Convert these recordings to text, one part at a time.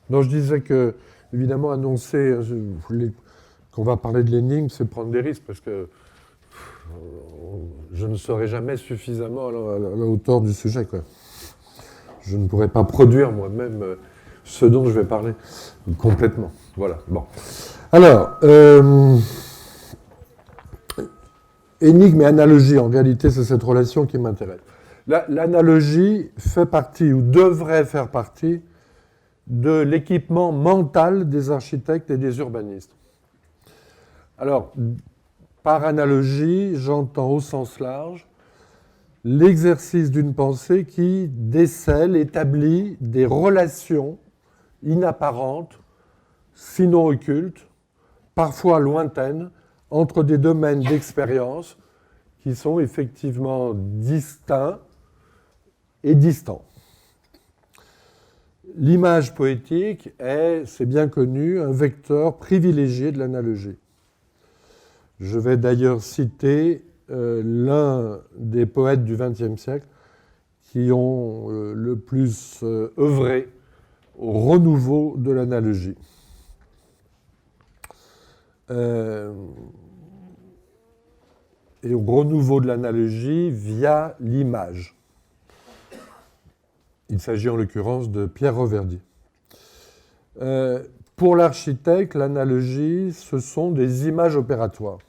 Non, je disais que, évidemment, annoncer qu'on va parler de l'énigme, c'est prendre des risques, parce que je ne serai jamais suffisamment à la hauteur du sujet, quoi. Je ne pourrais pas produire moi-même ce dont je vais parler complètement. Voilà. Bon. Alors, énigme et analogie, en réalité, c'est cette relation qui m'intéresse. L'analogie fait partie, ou devrait faire partie, de l'équipement mental des architectes et des urbanistes. Alors, par analogie, j'entends au sens large l'exercice d'une pensée qui décèle, établit des relations inapparentes, sinon occultes, parfois lointaines, entre des domaines d'expérience qui sont effectivement distincts et distants. L'image poétique est, c'est bien connu, un vecteur privilégié de l'analogie. Je vais d'ailleurs citer l'un des poètes du XXe siècle qui ont le plus œuvré au renouveau de l'analogie. Et au renouveau de l'analogie via l'image. Il s'agit en l'occurrence de Pierre Reverdy. Pour l'architecte, l'analogie, ce sont des images opératoires.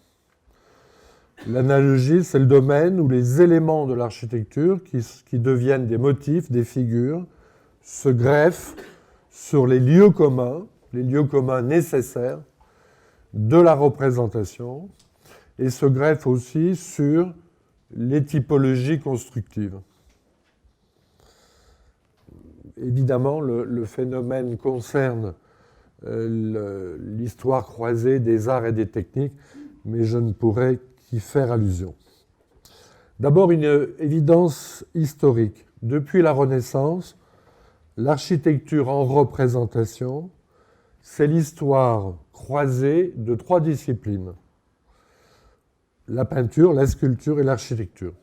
L'analogie, c'est le domaine où les éléments de l'architecture, qui deviennent des motifs, des figures, se greffent sur les lieux communs nécessaires de la représentation, et se greffent aussi sur les typologies constructives. Évidemment, le phénomène concerne l'histoire croisée des arts et des techniques, mais je ne pourrais qu'y faire allusion. D'abord, une évidence historique. Depuis la Renaissance, l'architecture en représentation, c'est l'histoire croisée de trois disciplines. La peinture, la sculpture et l'architecture,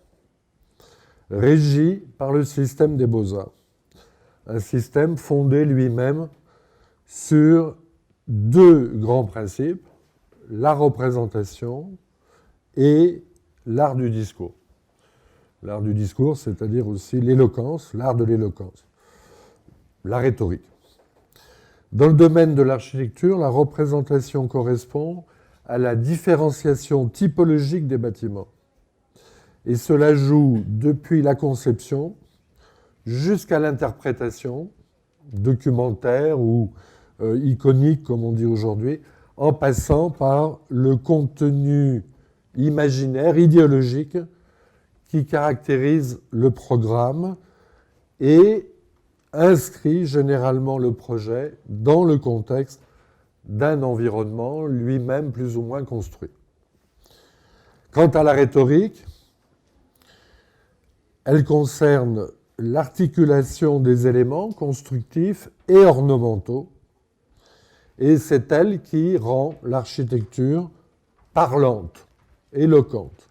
régie par le système des beaux-arts. Un système fondé lui-même sur deux grands principes, la représentation et l'art du discours. L'art du discours, c'est-à-dire aussi l'éloquence, l'art de l'éloquence, la rhétorique. Dans le domaine de l'architecture, la représentation correspond à la différenciation typologique des bâtiments. Et cela joue depuis la conception jusqu'à l'interprétation, documentaire ou iconique, comme on dit aujourd'hui, en passant par le contenu imaginaire, idéologique, qui caractérise le programme et inscrit généralement le projet dans le contexte d'un environnement lui-même plus ou moins construit. Quant à la rhétorique, elle concerne l'articulation des éléments constructifs et ornementaux, et c'est elle qui rend l'architecture parlante, éloquente.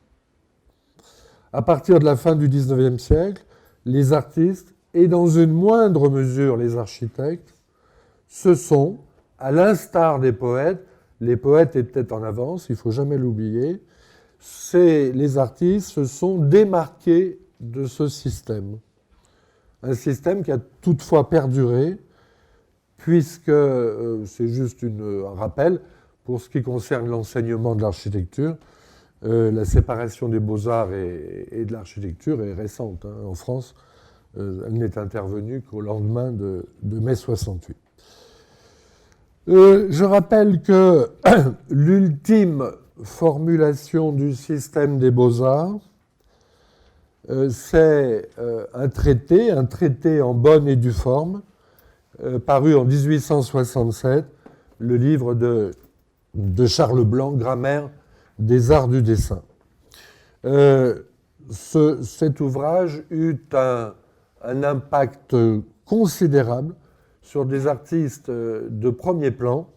À partir de la fin du XIXe siècle, les artistes, et dans une moindre mesure les architectes, se sont, à l'instar des poètes, les poètes étaient en avance, il ne faut jamais l'oublier, les artistes se sont démarqués de ce système. Un système qui a toutefois perduré, puisque, c'est juste un rappel, pour ce qui concerne l'enseignement de l'architecture, la séparation des beaux-arts et de l'architecture est récente. Hein. En France, elle n'est intervenue qu'au lendemain de mai 68. Je rappelle que l'ultime formulation du système des beaux-arts, c'est un traité en bonne et due forme, paru en 1867, le livre de Charles Blanc, Grammaire des arts du dessin. Cet ouvrage eut un impact considérable sur des artistes de premier plan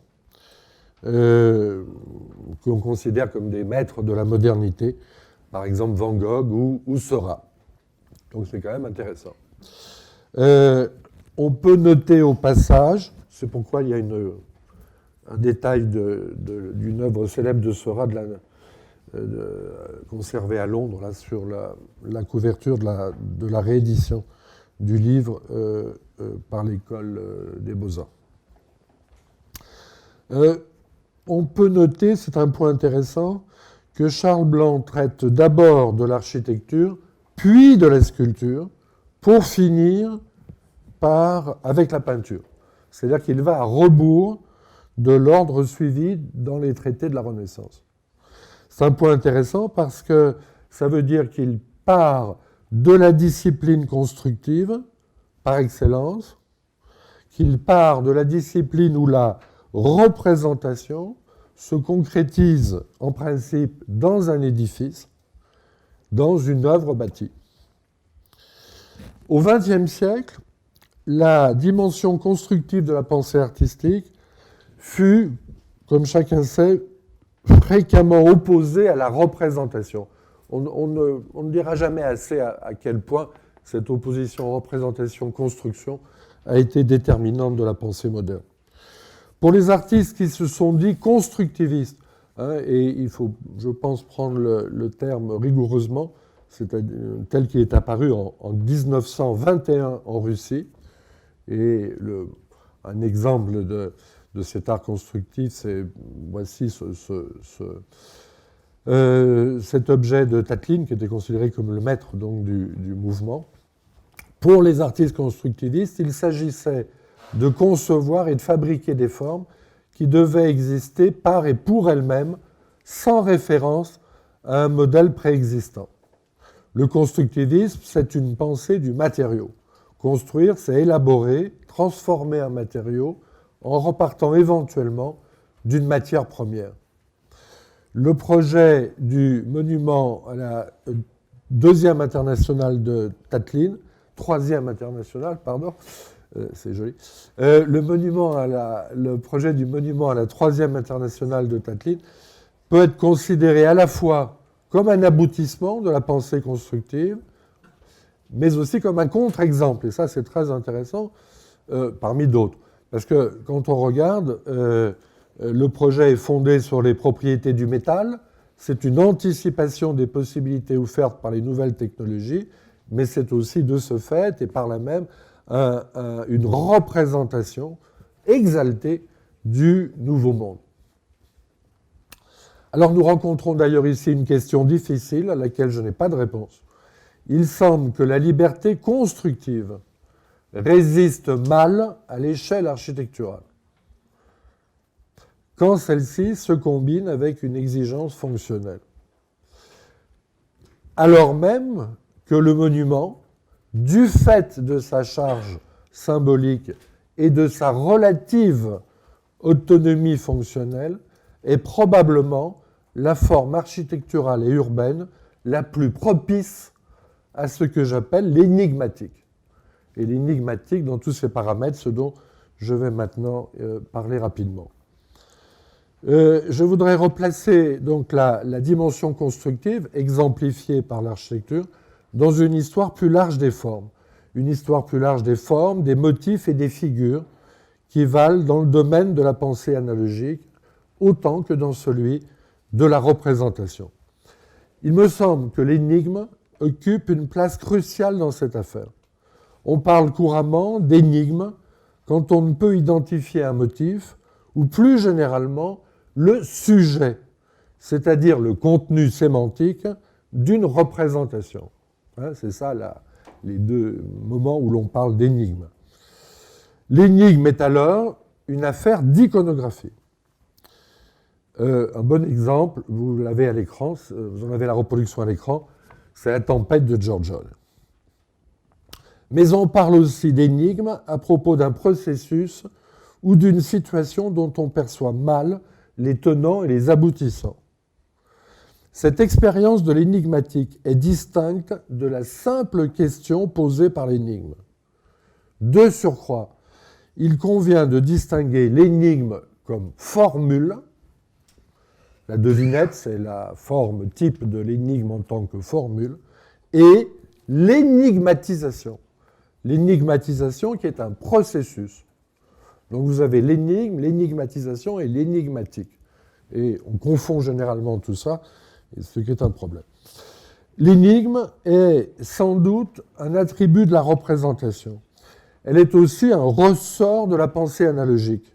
que l'on considère comme des maîtres de la modernité, par exemple Van Gogh ou Seurat. Donc c'est quand même intéressant. On peut noter au passage, C'est pourquoi il y a un détail d'une œuvre célèbre de Seurat conservée à Londres, là, sur la couverture de la réédition du livre par l'École des Beaux-Arts. On peut noter, c'est un point intéressant, que Charles Blanc traite d'abord de l'architecture, puis de la sculpture, pour finir avec la peinture. C'est-à-dire qu'il va à rebours de l'ordre suivi dans les traités de la Renaissance. C'est un point intéressant parce que ça veut dire qu'il part de la discipline constructive, par excellence, qu'il part de la discipline où la représentation se concrétise en principe dans un édifice, dans une œuvre bâtie. Au XXe siècle, la dimension constructive de la pensée artistique fut, comme chacun sait, fréquemment opposée à la représentation. On ne dira jamais assez à quel point cette opposition représentation-construction a été déterminante de la pensée moderne. Pour les artistes qui se sont dits constructivistes, et il faut, je pense, prendre le terme rigoureusement, tel qu'il est apparu en 1921 en Russie, et un exemple de cet art constructif, c'est voici cet objet de Tatlin, qui était considéré comme le maître donc, du mouvement. Pour les artistes constructivistes, il s'agissait de concevoir et de fabriquer des formes qui devaient exister par et pour elles-mêmes, sans référence à un modèle préexistant. Le constructivisme, c'est une pensée du matériau. Construire, c'est élaborer, transformer un matériau en repartant éventuellement d'une matière première. Le projet du monument à la deuxième internationale de Tatlin, troisième internationale, pardon, c'est joli. Le projet du monument à la troisième internationale de Tatlin peut être considéré à la fois comme un aboutissement de la pensée constructive, mais aussi comme un contre-exemple. Et ça, c'est très intéressant, parmi d'autres. Parce que quand on regarde, le projet est fondé sur les propriétés du métal, c'est une anticipation des possibilités offertes par les nouvelles technologies, mais c'est aussi de ce fait, et par là même, une représentation exaltée du nouveau monde. Alors nous rencontrons d'ailleurs ici une question difficile à laquelle je n'ai pas de réponse. Il semble que la liberté constructive résiste mal à l'échelle architecturale, quand celle-ci se combine avec une exigence fonctionnelle. Alors même que le monument, du fait de sa charge symbolique et de sa relative autonomie fonctionnelle, est probablement la forme architecturale et urbaine la plus propice à ce que j'appelle l'énigmatique. Et l'énigmatique dans tous ses paramètres, ce dont je vais maintenant parler rapidement. Je voudrais replacer donc la dimension constructive, exemplifiée par l'architecture, dans une histoire plus large des formes. Une histoire plus large des formes, des motifs et des figures qui valent dans le domaine de la pensée analogique autant que dans celui de la représentation. Il me semble que l'énigme occupe une place cruciale dans cette affaire. On parle couramment d'énigme quand on ne peut identifier un motif ou plus généralement le sujet, c'est-à-dire le contenu sémantique d'une représentation. C'est ça les deux moments où l'on parle d'énigme. L'énigme est alors une affaire d'iconographie. Un bon exemple, vous l'avez à l'écran, vous en avez la reproduction à l'écran, c'est La tempête de George Hall. Mais on parle aussi d'énigme à propos d'un processus ou d'une situation dont on perçoit mal les tenants et les aboutissants. Cette expérience de l'énigmatique est distincte de la simple question posée par l'énigme. De surcroît, il convient de distinguer l'énigme comme formule. La devinette, c'est la forme type de l'énigme en tant que formule, et l'énigmatisation. L'énigmatisation qui est un processus. Donc vous avez l'énigme, l'énigmatisation et l'énigmatique. Et on confond généralement tout ça, ce qui est un problème. L'énigme est sans doute un attribut de la représentation. Elle est aussi un ressort de la pensée analogique.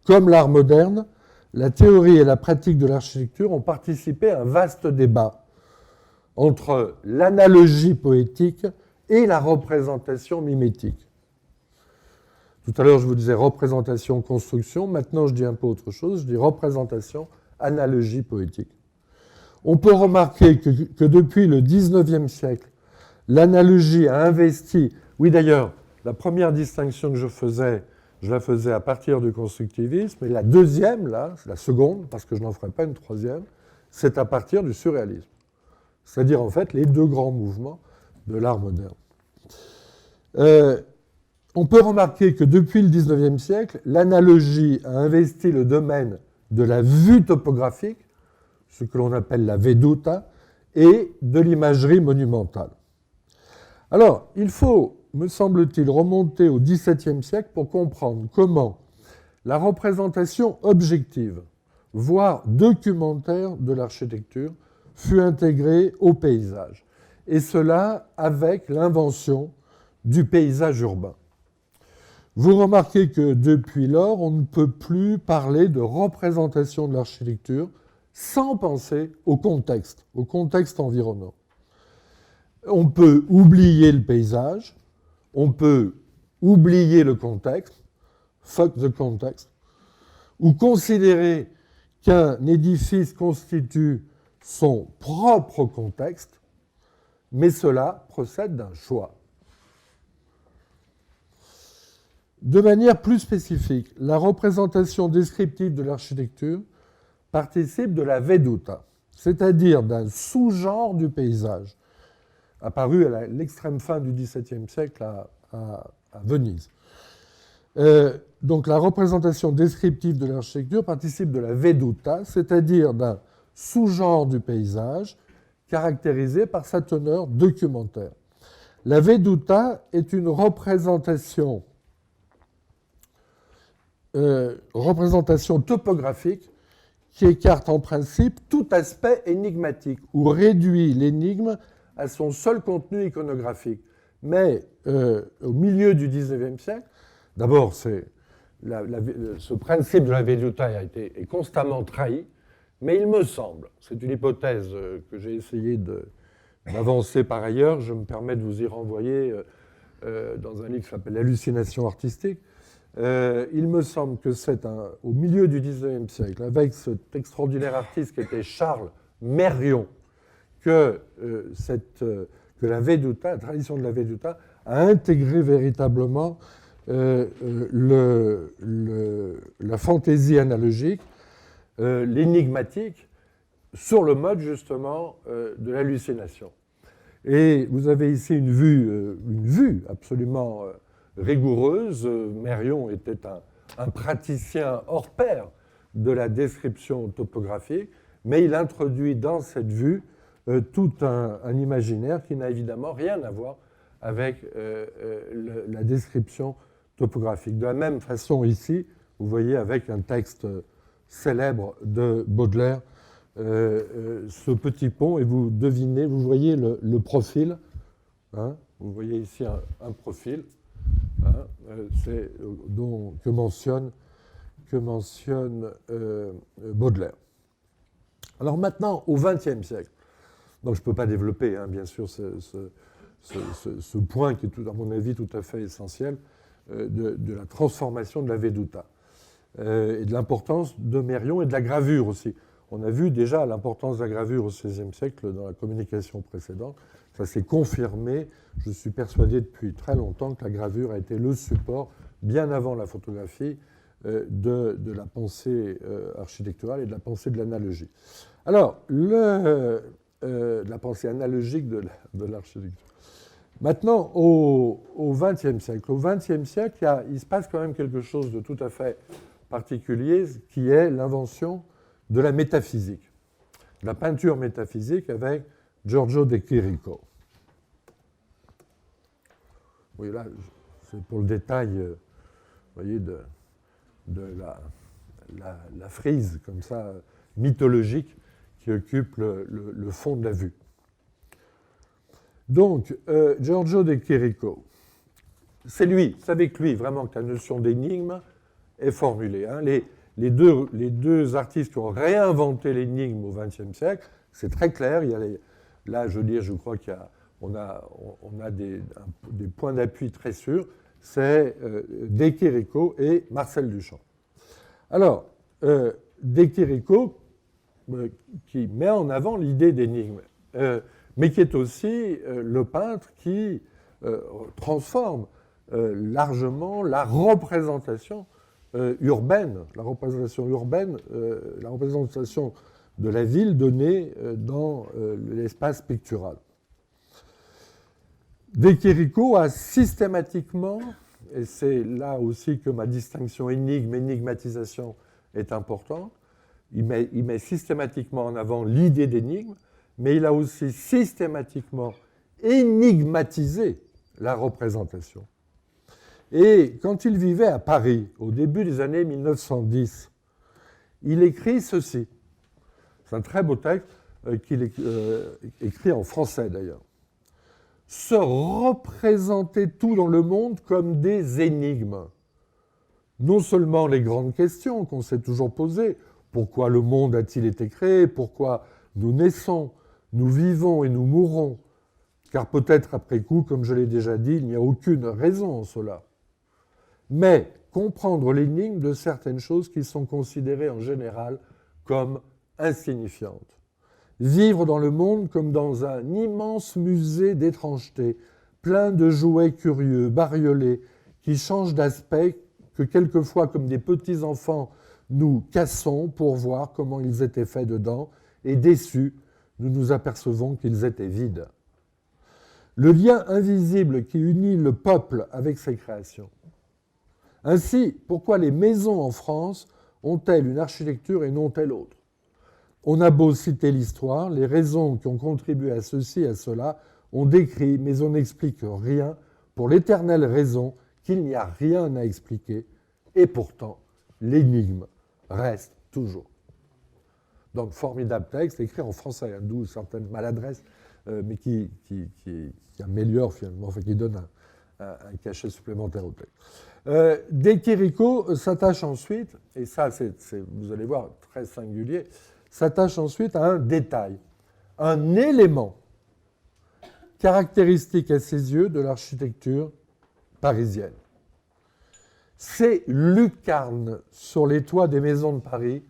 Comme l'art moderne, la théorie et la pratique de l'architecture ont participé à un vaste débat entre l'analogie poétique et la représentation mimétique. Tout à l'heure, je vous disais représentation-construction. Maintenant, je dis un peu autre chose. Je dis représentation-analogie poétique. On peut remarquer que depuis le XIXe siècle, l'analogie a investi... Oui, d'ailleurs, la première distinction que je la faisais à partir du constructivisme. Et la deuxième, là, la seconde, parce que je n'en ferai pas une troisième, c'est à partir du surréalisme. C'est-à-dire, en fait, les deux grands mouvements de l'art moderne. On peut remarquer que depuis le XIXe siècle, l'analogie a investi le domaine de la vue topographique, ce que l'on appelle la veduta, et de l'imagerie monumentale. Alors, il faut, me semble-t-il, remonter au XVIIe siècle pour comprendre comment la représentation objective, voire documentaire de l'architecture, fut intégrée au paysage. Et cela avec l'invention du paysage urbain. Vous remarquez que depuis lors, on ne peut plus parler de représentation de l'architecture sans penser au contexte environnant. On peut oublier le paysage, on peut oublier le contexte, fuck the context, ou considérer qu'un édifice constitue son propre contexte, mais cela procède d'un choix. De manière plus spécifique, la représentation descriptive de l'architecture participe de la veduta, c'est-à-dire d'un sous-genre du paysage, apparu à l'extrême fin du XVIIe siècle à Venise. Donc la représentation descriptive de l'architecture participe de la veduta, c'est-à-dire d'un sous-genre du paysage caractérisé par sa teneur documentaire. La veduta est une représentation topographique qui écarte en principe tout aspect énigmatique ou réduit l'énigme à son seul contenu iconographique. Mais au milieu du XIXe siècle, d'abord, ce principe de la veduta est constamment trahi, mais il me semble, c'est une hypothèse que j'ai essayé d'avancer par ailleurs, je me permets de vous y renvoyer dans un livre qui s'appelle Hallucination artistique. Il me semble que c'est au milieu du XIXe siècle, avec cet extraordinaire artiste qui était Charles Merrion, que la veduta, la tradition de la veduta, a intégré véritablement la fantaisie analogique, l'énigmatique, sur le mode justement de l'hallucination. Et vous avez ici une vue absolument rigoureuse. Merrion était un praticien hors pair de la description topographique, mais il introduit dans cette vue tout un imaginaire qui n'a évidemment rien à voir avec la description topographique. De la même façon ici, vous voyez avec un texte célèbre de Baudelaire, ce petit pont, et vous devinez, vous voyez le profil, hein, vous voyez ici un profil, hein, que mentionne Baudelaire. Alors maintenant, au XXe siècle, donc je ne peux pas développer, hein, bien sûr, ce point qui est, à mon avis, tout à fait essentiel de la transformation de la veduta et de l'importance de Merrion et de la gravure aussi. On a vu déjà l'importance de la gravure au XVIe siècle dans la communication précédente. Ça s'est confirmé. Je suis persuadé depuis très longtemps que la gravure a été le support, bien avant la photographie, de la pensée architecturale et de la pensée de l'analogie. Alors, de la pensée analogique de l'architecture. Maintenant, au XXe siècle. Au XXe siècle, il se passe quand même quelque chose de tout à fait particulier, qui est l'invention de la métaphysique, de la peinture métaphysique avec Giorgio de Chirico. Oui, là, c'est pour le détail, voyez, de la frise, comme ça, mythologique, qui occupe le fond de la vue. Donc, Giorgio de Chirico, c'est avec lui vraiment que la notion d'énigme est formulée. Hein. Les deux artistes qui ont réinventé l'énigme au XXe siècle, c'est très clair. Là, je veux dire, je crois qu'on a des points d'appui très sûrs. C'est De Chirico et Marcel Duchamp. Alors, De Chirico, qui met en avant l'idée d'énigme, mais qui est aussi le peintre qui transforme largement la représentation urbaine, la représentation de la ville donnée dans l'espace pictural. De Chirico a systématiquement, et c'est là aussi que ma distinction énigme-énigmatisation est importante, il met systématiquement en avant l'idée d'énigme, mais il a aussi systématiquement énigmatisé la représentation. Et quand il vivait à Paris, au début des années 1910, il écrit ceci. C'est un très beau texte qu'il écrit en français d'ailleurs. Se représenter tout dans le monde comme des énigmes. Non seulement les grandes questions qu'on s'est toujours posées, pourquoi le monde a-t-il été créé, pourquoi nous naissons, nous vivons et nous mourons, car peut-être après coup, comme je l'ai déjà dit, il n'y a aucune raison en cela. Mais comprendre l'énigme de certaines choses qui sont considérées en général comme insignifiantes. Vivre dans le monde comme dans un immense musée d'étrangeté, plein de jouets curieux, bariolés, qui changent d'aspect, que quelquefois, comme des petits enfants, nous cassons pour voir comment ils étaient faits dedans, et déçus, nous nous apercevons qu'ils étaient vides. Le lien invisible qui unit le peuple avec ses créations. Ainsi, pourquoi les maisons en France ont-elles une architecture et non telle autre? On a beau citer l'histoire, les raisons qui ont contribué à ceci et à cela, on décrit, mais on n'explique rien, pour l'éternelle raison qu'il n'y a rien à expliquer, et pourtant, l'énigme reste toujours. Donc, formidable texte, écrit en français, hein, d'où certaines maladresses, mais qui améliore finalement, enfin qui donne un cachet supplémentaire au texte. De Chirico s'attache ensuite, et ça, vous allez voir, très singulier, s'attache ensuite à un détail, un élément caractéristique à ses yeux de l'architecture parisienne. Ces lucarnes sur les toits des maisons de Paris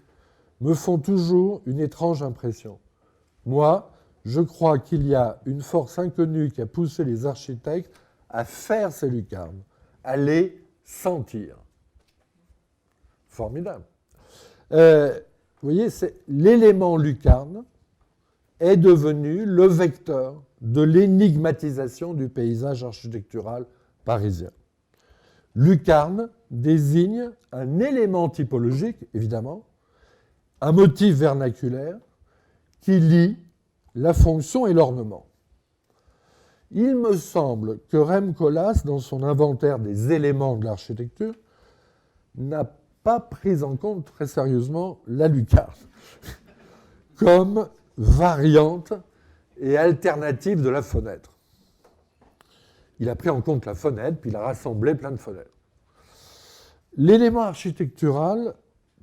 me font toujours une étrange impression. Moi, je crois qu'il y a une force inconnue qui a poussé les architectes à faire ces lucarnes, à les sentir. Formidable. Vous voyez, l'élément lucarne est devenu le vecteur de l'énigmatisation du paysage architectural parisien. Lucarne désigne un élément typologique, évidemment, un motif vernaculaire qui lie la fonction et l'ornement. Il me semble que Rem Koolhaas, dans son inventaire des éléments de l'architecture, n'a pas pris en compte très sérieusement la lucarne comme variante et alternative de la fenêtre. Il a pris en compte la fenêtre, puis il a rassemblé plein de fenêtres. L'élément architectural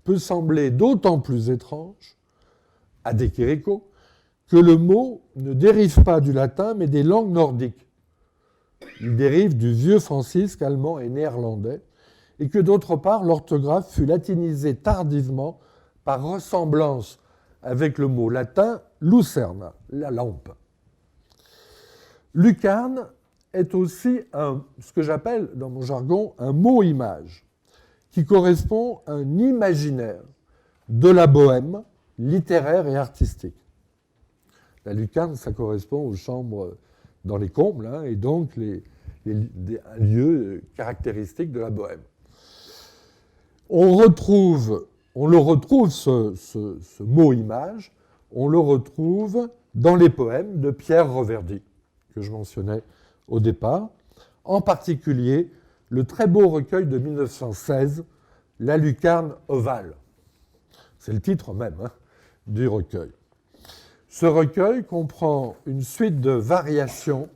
peut sembler d'autant plus étrange à De Chirico que le mot ne dérive pas du latin, mais des langues nordiques. Il dérive du vieux francisque allemand et néerlandais, et que d'autre part, l'orthographe fut latinisée tardivement par ressemblance avec le mot latin lucerna, la lampe. Lucarne est aussi ce que j'appelle, dans mon jargon, un mot-image, qui correspond à un imaginaire de la bohème littéraire et artistique. La lucarne, ça correspond aux chambres dans les combles, hein, et donc un lieu caractéristique de la bohème. On le retrouve, ce mot-image, on le retrouve dans les poèmes de Pierre Reverdy, que je mentionnais au départ, en particulier le très beau recueil de 1916, La lucarne ovale. C'est le titre même du recueil. Ce recueil comprend une suite de variations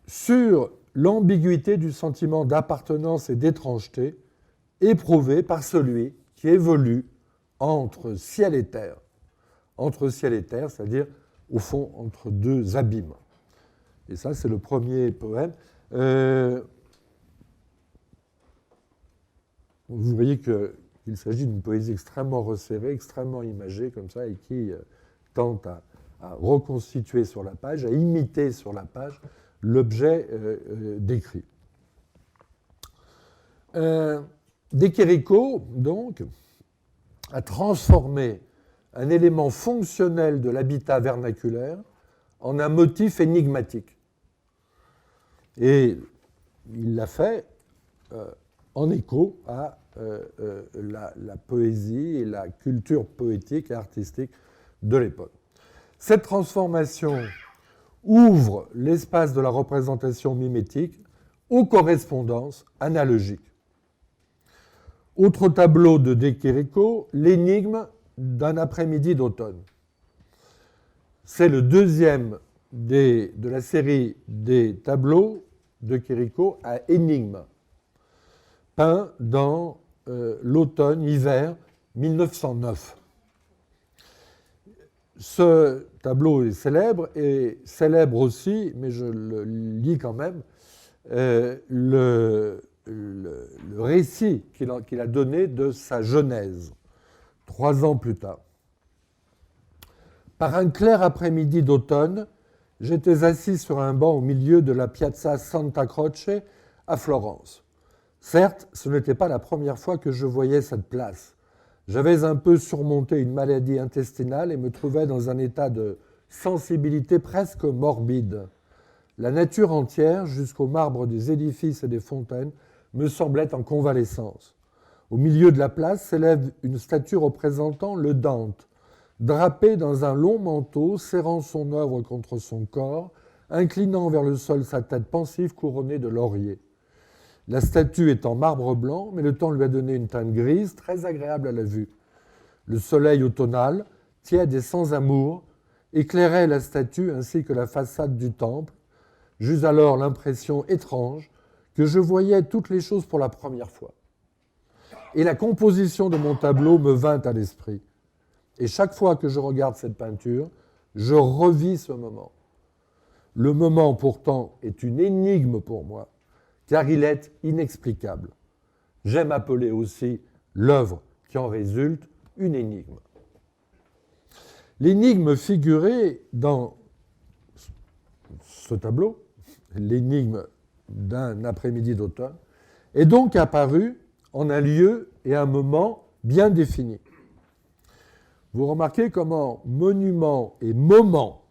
sur l'ambiguïté du sentiment d'appartenance et d'étrangeté éprouvé par celui qui évolue entre ciel et terre. Entre ciel et terre, c'est-à-dire, au fond, entre deux abîmes. Et ça, c'est le premier poème. Vous voyez qu'il s'agit d'une poésie extrêmement resserrée, extrêmement imagée, comme ça, et qui tente à reconstituer sur la page, à imiter sur la page l'objet décrit. De Chirico, donc, a transformé un élément fonctionnel de l'habitat vernaculaire en un motif énigmatique. Et il l'a fait en écho à la poésie et la culture poétique et artistique de l'époque. Cette transformation ouvre l'espace de la représentation mimétique aux correspondances analogiques. Autre tableau de Chirico, l'énigme d'un après-midi d'automne. C'est le deuxième de la série des tableaux de Chirico à énigme, peint dans l'automne-hiver 1909. Ce tableau est célèbre aussi, mais je le lis quand même, le récit qu'il a donné de sa genèse, 3 ans plus tard. Par un clair après-midi d'automne, j'étais assis sur un banc au milieu de la piazza Santa Croce à Florence. Certes, ce n'était pas la première fois que je voyais cette place. J'avais un peu surmonté une maladie intestinale et me trouvais dans un état de sensibilité presque morbide. La nature entière, jusqu'au marbre des édifices et des fontaines, me semblait en convalescence. Au milieu de la place s'élève une statue représentant le Dante, drapé dans un long manteau, serrant son œuvre contre son corps, inclinant vers le sol sa tête pensive couronnée de lauriers. La statue est en marbre blanc, mais le temps lui a donné une teinte grise, très agréable à la vue. Le soleil automnal, tiède et sans amour, éclairait la statue ainsi que la façade du temple. J'eus alors l'impression étrange que je voyais toutes les choses pour la première fois. Et la composition de mon tableau me vint à l'esprit. Et chaque fois que je regarde cette peinture, je revis ce moment. Le moment, pourtant, est une énigme pour moi, car il est inexplicable. J'aime appeler aussi l'œuvre qui en résulte une énigme. L'énigme figurée dans ce tableau, l'énigme d'un après-midi d'automne, est donc apparue en un lieu et un moment bien définis. Vous remarquez comment monument et moment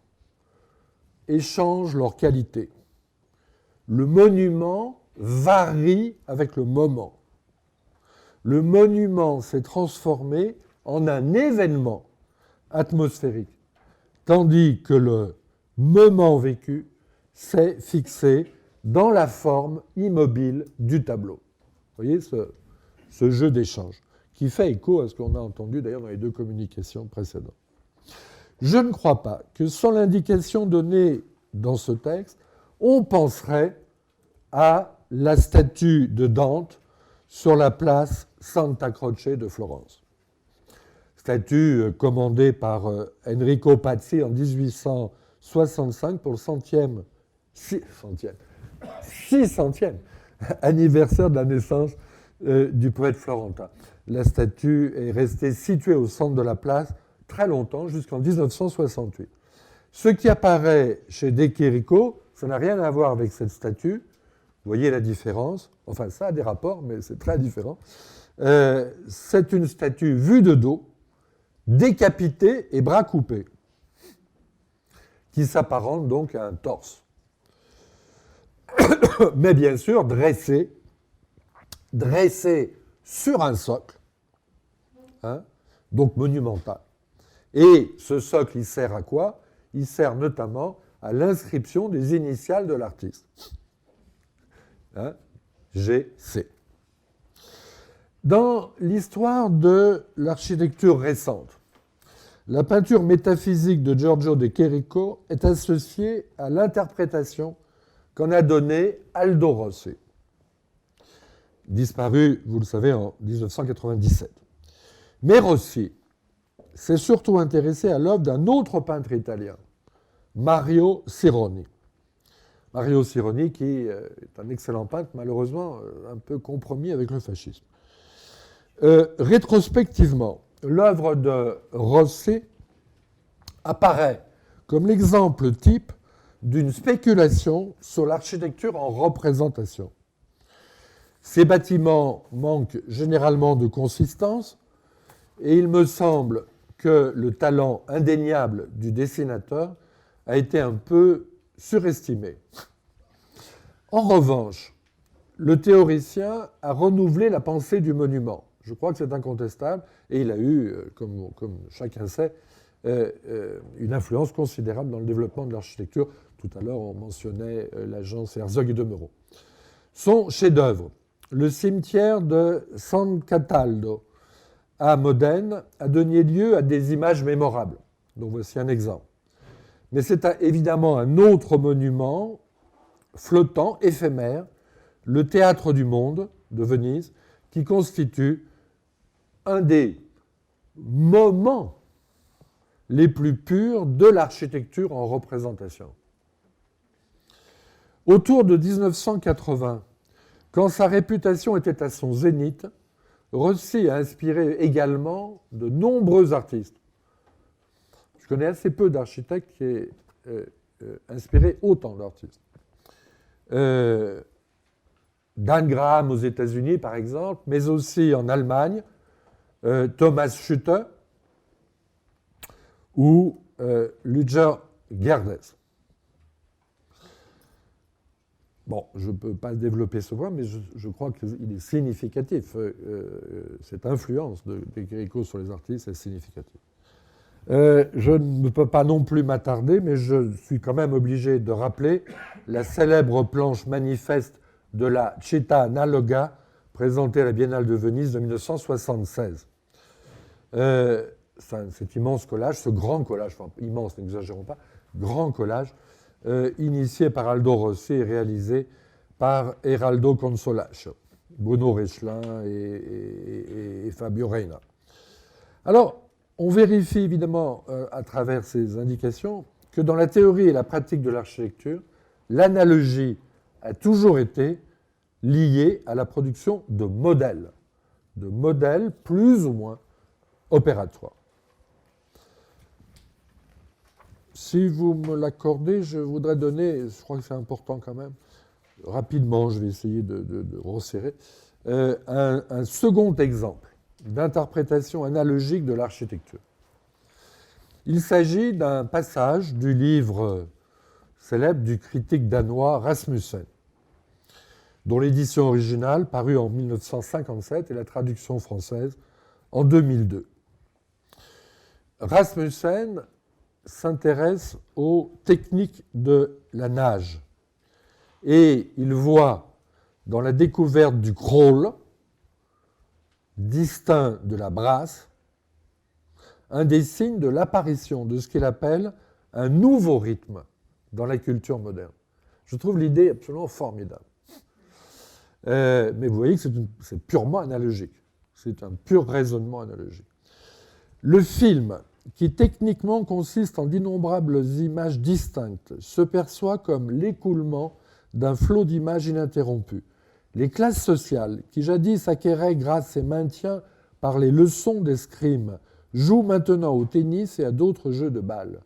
échangent leur qualité. Le monument varie avec le moment. Le monument s'est transformé en un événement atmosphérique, tandis que le moment vécu s'est fixé dans la forme immobile du tableau. Vous voyez ce jeu d'échange, qui fait écho à ce qu'on a entendu d'ailleurs dans les 2 communications précédentes. Je ne crois pas que sans l'indication donnée dans ce texte, on penserait à la statue de Dante sur la place Santa Croce de Florence. Statue commandée par Enrico Pazzi en 1865 pour le 600e anniversaire de la naissance du poète florentin. La statue est restée située au centre de la place très longtemps, jusqu'en 1968. Ce qui apparaît chez De Chirico, ça n'a rien à voir avec cette statue. Vous voyez la différence. Enfin, ça a des rapports, mais c'est très différent. C'est une statue vue de dos, décapitée et bras coupés, qui s'apparente donc à un torse. Mais bien sûr, dressée sur un socle, donc monumental. Et ce socle, il sert à quoi? Il sert notamment à l'inscription des initiales de l'artiste. GC. Dans l'histoire de l'architecture récente, la peinture métaphysique de Giorgio de Cherico est associée à l'interprétation qu'en a donnée Aldo Rossi, disparu, vous le savez, en 1997. Mais Rossi s'est surtout intéressé à l'œuvre d'un autre peintre italien, Mario Sironi. Mario Sironi, qui est un excellent peintre, malheureusement un peu compromis avec le fascisme. Rétrospectivement, l'œuvre de Rossi apparaît comme l'exemple type d'une spéculation sur l'architecture en représentation. Ces bâtiments manquent généralement de consistance et il me semble que le talent indéniable du dessinateur a été un peu surestimé. En revanche, le théoricien a renouvelé la pensée du monument. Je crois que c'est incontestable et il a eu, comme chacun sait, une influence considérable dans le développement de l'architecture. Tout à l'heure, on mentionnait l'agence Herzog et de Meuron. Son chef-d'œuvre, le cimetière de San Cataldo à Modène, a donné lieu à des images mémorables. Donc voici un exemple. Mais c'est évidemment un autre monument flottant, éphémère, le Théâtre du Monde de Venise, qui constitue un des moments les plus purs de l'architecture en représentation. Autour de 1980, quand sa réputation était à son zénith, Rossi a inspiré également de nombreux artistes. Je connais assez peu d'architectes qui aient inspiré autant d'artistes. Dan Graham aux États-Unis, par exemple, mais aussi en Allemagne, Thomas Schutte ou Ludger Gerdes. Bon, je ne peux pas développer ce point, mais je crois qu'il est significatif. Cette influence de Cherico sur les artistes est significative. Je ne peux pas non plus m'attarder, mais je suis quand même obligé de rappeler la célèbre planche manifeste de la Città Analoga, présentée à la Biennale de Venise de 1976. Cet immense collage, ce grand collage, enfin immense, n'exagérons pas, grand collage, initié par Aldo Rossi et réalisé par Eraldo Consolacio, Bruno Rechlin et Fabio Reina. Alors, on vérifie évidemment à travers ces indications que dans la théorie et la pratique de l'architecture, l'analogie a toujours été liée à la production de modèles plus ou moins opératoires. Si vous me l'accordez, je voudrais donner, je crois que c'est important quand même, rapidement, je vais essayer de resserrer, un second exemple d'interprétation analogique de l'architecture. Il s'agit d'un passage du livre célèbre du critique danois Rasmussen, dont l'édition originale parut en 1957 et la traduction française en 2002. Rasmussen s'intéresse aux techniques de la nage et il voit dans la découverte du crawl, distinct de la brasse, un des signes de l'apparition de ce qu'il appelle un nouveau rythme dans la culture moderne. Je trouve l'idée absolument formidable. Mais vous voyez que c'est purement analogique. C'est un pur raisonnement analogique. Le film, qui techniquement consiste en d'innombrables images distinctes, se perçoit comme l'écoulement d'un flot d'images ininterrompu. Les classes sociales, qui jadis acquéraient grâce et maintien par les leçons d'escrime, jouent maintenant au tennis et à d'autres jeux de balle.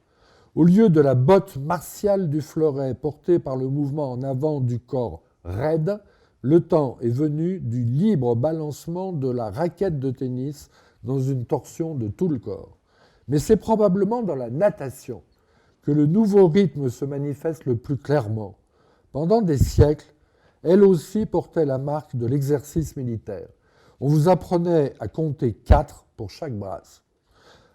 Au lieu de la botte martiale du fleuret portée par le mouvement en avant du corps raide, le temps est venu du libre balancement de la raquette de tennis dans une torsion de tout le corps. Mais c'est probablement dans la natation que le nouveau rythme se manifeste le plus clairement. Pendant des siècles, elle aussi portait la marque de l'exercice militaire. On vous apprenait à compter 4 pour chaque brasse.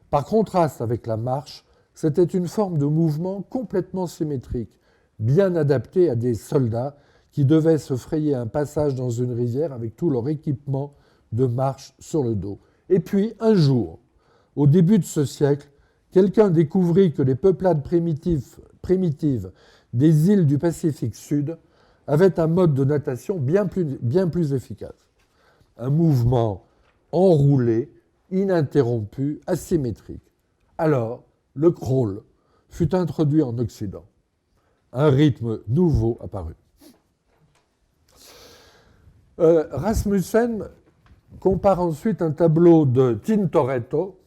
Par contraste avec la marche, c'était une forme de mouvement complètement symétrique, bien adaptée à des soldats qui devaient se frayer un passage dans une rivière avec tout leur équipement de marche sur le dos. Et puis, un jour, au début de ce siècle, quelqu'un découvrit que les peuplades primitives des îles du Pacifique Sud avaient un mode de natation bien plus efficace. Un mouvement enroulé, ininterrompu, asymétrique. Alors, le crawl fut introduit en Occident. Un rythme nouveau apparut. Rasmussen compare ensuite un tableau de Tintoretto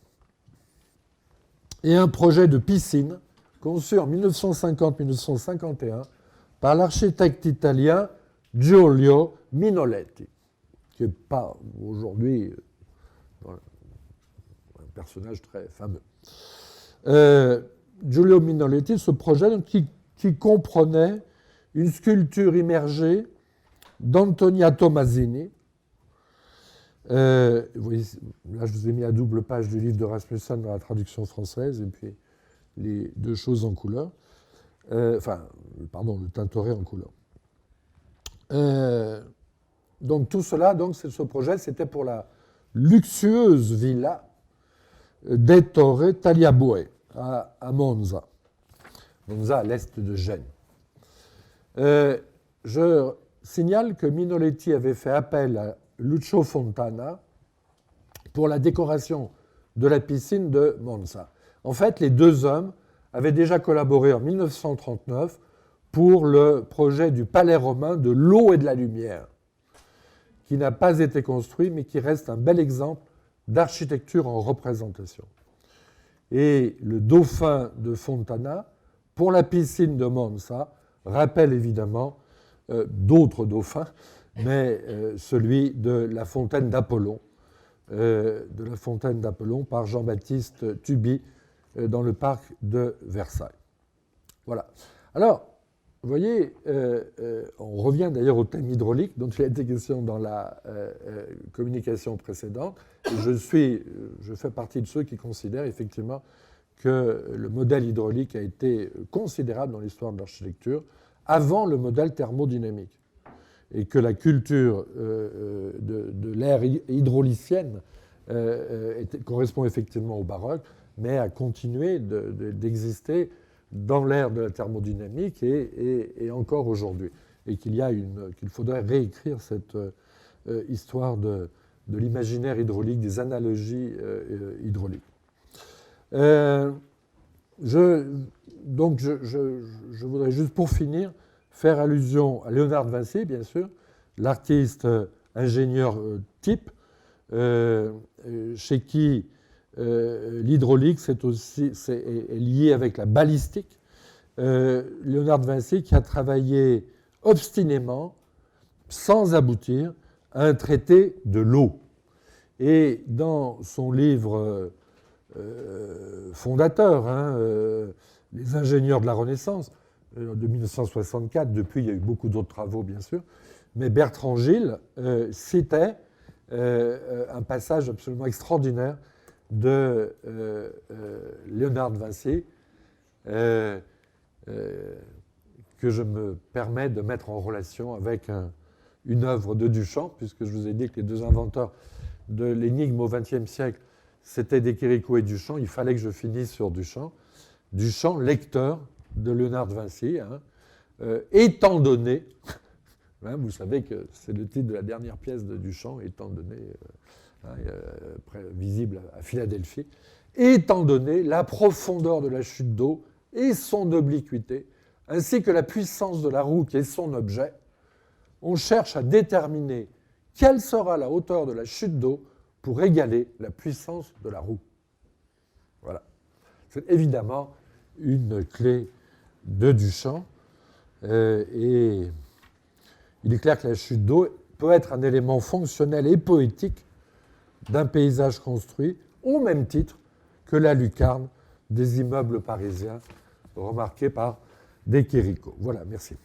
et un projet de piscine conçu en 1950-1951 par l'architecte italien Giulio Minoletti, qui n'est pas aujourd'hui un personnage très fameux. Giulio Minoletti, ce projet qui comprenait une sculpture immergée d'Antonia Tommasini. Là, je vous ai mis à double page du livre de Rasmussen dans la traduction française, et puis les deux choses en couleur. Le Tintoret en couleur. Donc tout cela, ce projet, c'était pour la luxueuse villa d'Ettore Tagliabue à Monza. Monza à l'est de Gênes. Je signale que Minoletti avait fait appel à Lucio Fontana pour la décoration de la piscine de Monza. En fait, les deux hommes avaient déjà collaboré en 1939 pour le projet du palais romain de l'eau et de la lumière, qui n'a pas été construit, mais qui reste un bel exemple d'architecture en représentation. Et le dauphin de Fontana, pour la piscine de Monza, rappelle évidemment d'autres dauphins, mais celui de la fontaine d'Apollon, par Jean-Baptiste Tuby dans le parc de Versailles. Voilà. Alors, vous voyez, on revient d'ailleurs au thème hydraulique dont il a été question dans la communication précédente. Et je fais partie de ceux qui considèrent effectivement que le modèle hydraulique a été considérable dans l'histoire de l'architecture avant le modèle thermodynamique. Et que la culture de l'ère hydraulicienne correspond effectivement au baroque, mais a continué d'exister dans l'ère de la thermodynamique et encore aujourd'hui. Et qu'il faudrait réécrire cette histoire de l'imaginaire hydraulique, des analogies hydrauliques. Je voudrais juste, pour finir, faire allusion à Léonard de Vinci, bien sûr, l'artiste ingénieur type, chez qui l'hydraulique est lié avec la balistique. Léonard de Vinci qui a travaillé obstinément, sans aboutir, à un traité de l'eau. Et dans son livre fondateur, Les ingénieurs de la Renaissance, de 1964, depuis il y a eu beaucoup d'autres travaux bien sûr, mais Bertrand Gilles citait un passage absolument extraordinaire de Léonard de Vinci que je me permets de mettre en relation avec une œuvre de Duchamp, puisque je vous ai dit que les deux inventeurs de l'énigme au XXe siècle, c'était De Chirico et Duchamp. Il fallait que je finisse sur Duchamp. Duchamp, lecteur de Léonard de Vinci, étant donné, vous savez que c'est le titre de la dernière pièce de Duchamp, étant donné, visible à Philadelphie, étant donné la profondeur de la chute d'eau et son obliquité, ainsi que la puissance de la roue qui est son objet, on cherche à déterminer quelle sera la hauteur de la chute d'eau pour égaler la puissance de la roue. Voilà. C'est évidemment une clé de Duchamp. Et il est clair que la chute d'eau peut être un élément fonctionnel et poétique d'un paysage construit, au même titre que la lucarne des immeubles parisiens remarqués par De Chirico. Voilà, merci.